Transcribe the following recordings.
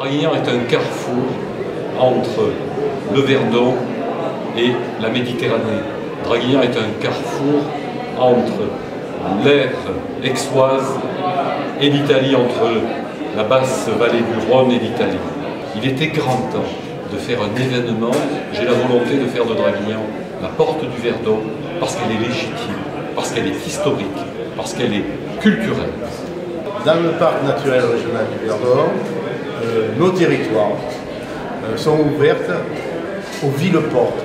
Draguignan est un carrefour entre le Verdon et la Méditerranée. Draguignan est un carrefour entre l'aire aixoise et l'Italie, entre la basse vallée du Rhône et l'Italie. Il était grand temps de faire un événement. J'ai la volonté de faire de Draguignan la porte du Verdon parce qu'elle est légitime, parce qu'elle est historique, parce qu'elle est culturelle. Dans le parc naturel régional du Verdon, nos territoires sont ouvertes aux villes-portes.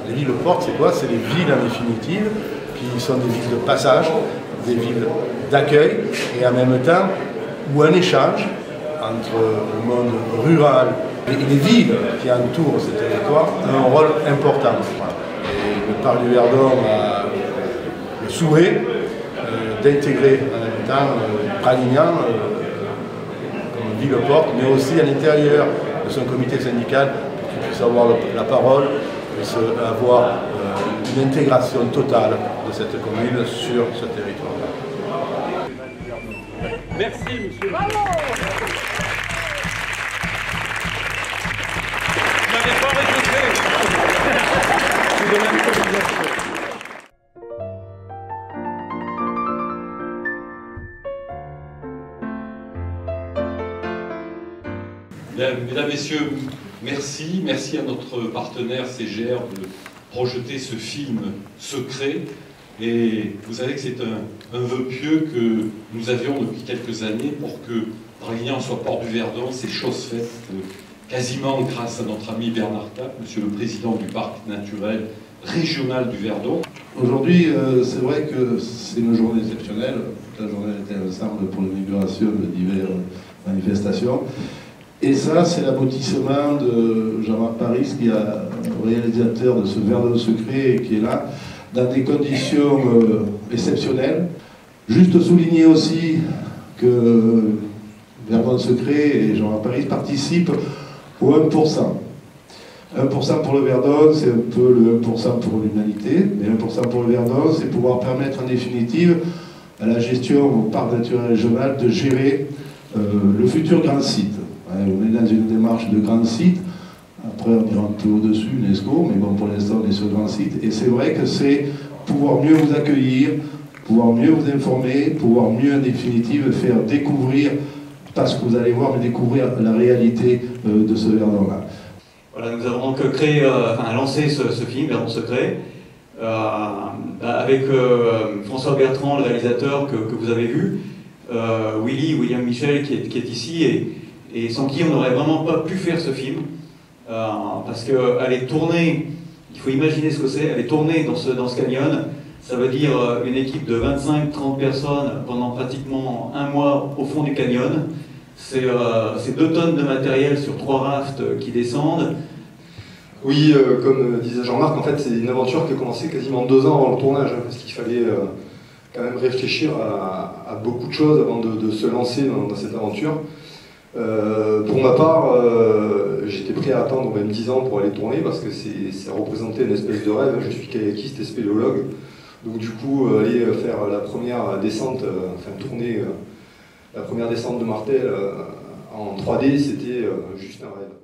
Les villes-portes, c'est quoi? C'est les villes en définitive, qui sont des villes de passage, des villes d'accueil, et en même temps où un échange entre le monde rural et les villes qui entourent ce territoire a un rôle important. Et le parc du Verdon a le souhait d'intégrer en même temps Draguignan comme ville-porte, mais aussi à l'intérieur de son comité syndical pour qu'il puisse avoir la parole, puisse avoir une intégration totale de cette commune sur ce territoire-là. Merci, monsieur. Bravo. Vous n'avez pas répété. Je vous donne une communication. Bien, mesdames, messieurs, merci à notre partenaire CGR de projeter ce film secret. Et vous savez que c'est un vœu pieux que nous avions depuis quelques années pour que Draguignan soit port du Verdon. C'est chose faite quasiment grâce à notre ami Bernard Tapp, monsieur le président du parc naturel régional du Verdon. Aujourd'hui, c'est vrai que c'est une journée exceptionnelle. Toute la journée était ensemble pour l'inauguration de diverses manifestations. Et ça, c'est l'aboutissement de Jean-Marc Paris, qui est réalisateur de ce Verdon secret et qui est là, dans des conditions exceptionnelles. Juste souligner aussi que Verdon secret et Jean-Marc Paris participent au 1%. 1% pour le Verdon, c'est un peu le 1% pour l'humanité, mais 1% pour le Verdon, c'est pouvoir permettre en définitive à la gestion au parc naturel régional de gérer le futur grand site. On est dans une démarche de grand site, après on ira un peu au-dessus, UNESCO, mais bon, pour l'instant on est sur grand site, et c'est vrai que c'est pouvoir mieux vous accueillir, pouvoir mieux vous informer, pouvoir mieux en définitive faire découvrir, pas ce que vous allez voir, mais découvrir la réalité de ce Verdon-là. Voilà, nous avons donc lancé ce film, Verdon secret, avec François Bertrand, le réalisateur que vous avez vu, William Michel qui est ici, et sans qui on n'aurait vraiment pas pu faire ce film, parce qu'elle est tournée, il faut imaginer ce que c'est, elle est tournée dans ce canyon, ça veut dire une équipe de 25-30 personnes pendant pratiquement un mois au fond du canyon. C'est 2 tonnes de matériel sur 3 rafts qui descendent. Oui, comme disait Jean-Marc, en fait c'est une aventure qui a commencé quasiment 2 ans avant le tournage, parce qu'il fallait quand même réfléchir à beaucoup de choses avant de se lancer dans cette aventure. Pour ma part, j'étais prêt à attendre même 10 ans pour aller tourner parce que ça représentait une espèce de rêve. Je suis kayakiste et spéléologue, donc du coup aller faire la première descente, tourner la première descente de Martel en 3D, c'était juste un rêve.